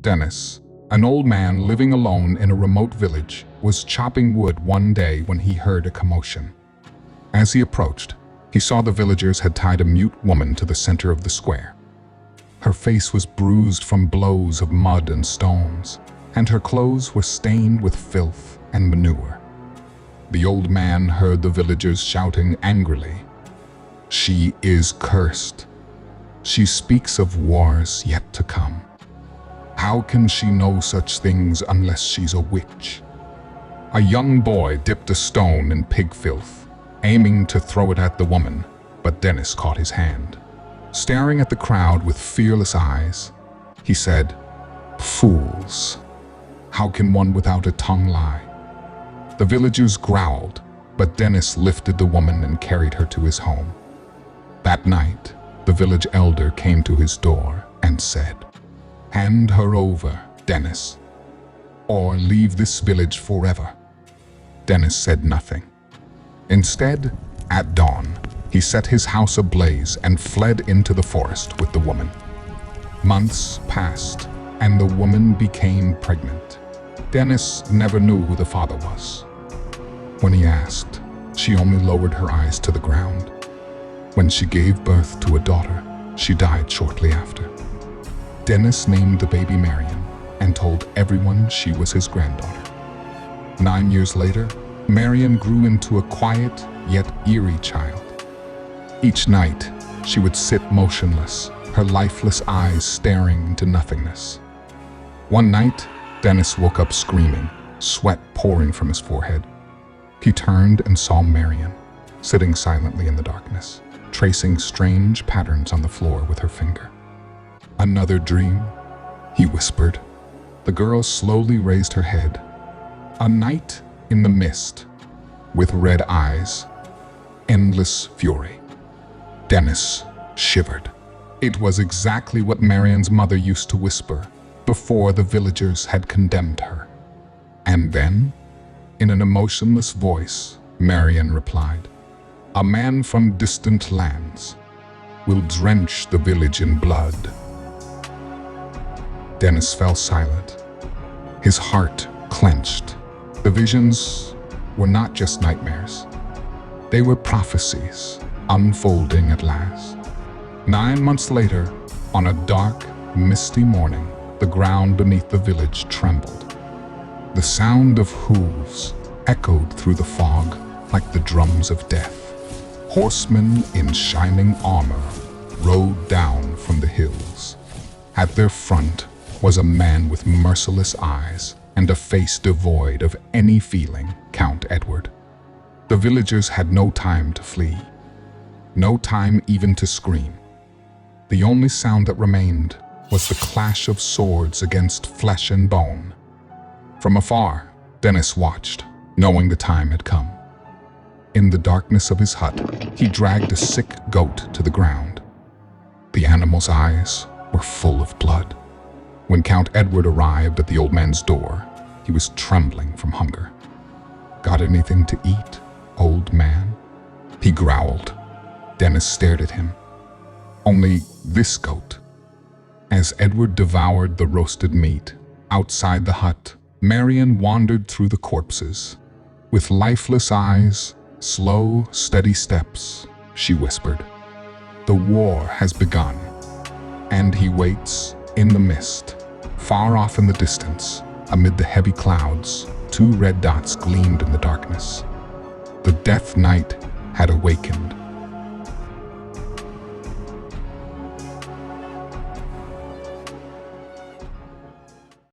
Denis, an old man living alone in a remote village, was chopping wood one day when he heard a commotion. As he approached, he saw the villagers had tied a mute woman to the center of the square. Her face was bruised from blows of mud and stones, and her clothes were stained with filth and manure. The old man heard the villagers shouting angrily, "She is cursed. She speaks of wars yet to come. How can she know such things unless she's a witch?" A young boy dipped a stone in pig filth, aiming to throw it at the woman, but Denis caught his hand. Staring at the crowd with fearless eyes, he said, "Fools! How can one without a tongue lie?" The villagers growled, but Denis lifted the woman and carried her to his home. That night, the village elder came to his door and said, "Hand her over, Denis, or leave this village forever." Denis said nothing. Instead, at dawn, he set his house ablaze and fled into the forest with the woman. Months passed, and the woman became pregnant. Denis never knew who the father was. When he asked, she only lowered her eyes to the ground. When she gave birth to a daughter, she died shortly after. Denis named the baby Marian and told everyone she was his granddaughter. 9 years later, Marian grew into a quiet yet eerie child. Each night, she would sit motionless, her lifeless eyes staring into nothingness. One night, Denis woke up screaming, sweat pouring from his forehead. He turned and saw Marian, sitting silently in the darkness, tracing strange patterns on the floor with her finger. "Another dream?" he whispered. The girl slowly raised her head. "A night in the mist, with red eyes, endless fury." Denis shivered. It was exactly what Marian's mother used to whisper before the villagers had condemned her. And then, in an emotionless voice, Marian replied, "A man from distant lands will drench the village in blood." Denis fell silent. His heart clenched. The visions were not just nightmares. They were prophecies, unfolding at last. 9 months later, on a dark, misty morning, the ground beneath the village trembled. The sound of hooves echoed through the fog like the drums of death. Horsemen in shining armor rode down from the hills. At their front was a man with merciless eyes and a face devoid of any feeling, Count Edward. The villagers had no time to flee, no time even to scream. The only sound that remained was the clash of swords against flesh and bone. From afar, Denis watched, knowing the time had come. In the darkness of his hut, he dragged a sick goat to the ground. The animal's eyes were full of blood. When Count Edward arrived at the old man's door, he was trembling from hunger. "Got anything to eat, old man?" he growled. Denis stared at him. "Only this goat." As Edward devoured the roasted meat, outside the hut, Marian wandered through the corpses. With lifeless eyes, slow, steady steps, she whispered, "The war has begun." And he waits in the mist. Far off in the distance, amid the heavy clouds, 2 red dots gleamed in the darkness. The death night had awakened.